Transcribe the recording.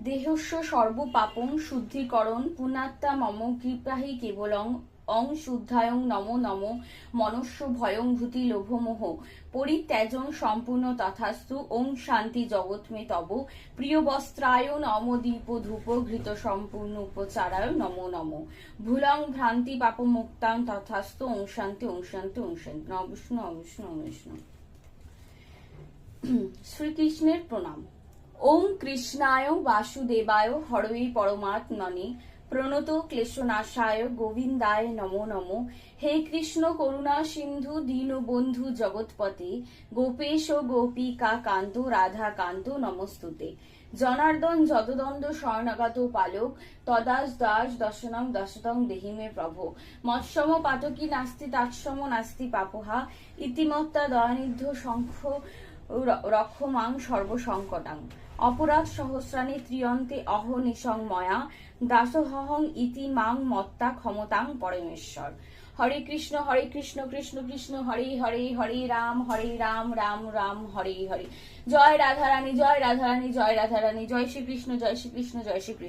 দেহস্য সর্বপাপং শুদ্ধিকরণ পুনাত্মা মম কৃপাহি কেবলং অং শুদ্ধায়ং নমো নমো মনস্য ভয়ং ভূতি লোভমোহ পরিত্যাজং সম্পূর্ণ তথাস্তু ওং শান্তি জগৎমে তব প্রিয় বস্ত্রায় নম দীপ ধূপ ঘৃত সম্পূর্ণ উপচারায় নমো নমো ভুলং ভ্রান্তি পাপ মুক্তাং তথাস্তু ওং শান্তি ওং শান্তি ওং শান্তি। নমঃ বিষ্ণু। শ্রীকৃষ্ণের প্রণাম। ওম কৃষ্ণায় বাসুদেবায় হরয়ে পরমাত্মনে প্রণত ক্লেশনাশায় গোবিন্দায় নমো নমো। হে কৃষ্ণ করুণা সিন্ধু দীনবন্ধু জগৎপতে গোপেশ গোপিকা কান্ত রাধা কান্ত নমস্তুতে। জনার্দন যদদণ্ড শরণাগত পালক তদাস দাস দশনং দশতং দেহি মে প্রভো মৎসম পাতকি নাস্তি তাৎসম নাস্তি পাপহা ইতিমত্তা দয়ানিধ্য শঙ্খ রক্ষমাং সর্বসংকটাং অপরাধ সহস্রাণী ত্রিয়ন্তে অহনিশং ময়া দাসোহং ইতি মাং মত্তা ক্ষমতাং পরমেশ্বর। হরে কৃষ্ণ কৃষ্ণ কৃষ্ণ হরে হরে হরে রাম রাম রাম হরে হরে। জয় রাধারানী জয় রাধারানী জয় রাধারানী। জয় শ্রীকৃষ্ণ জয় শ্রীকৃষ্ণ জয় শ্রীকৃষ্ণ।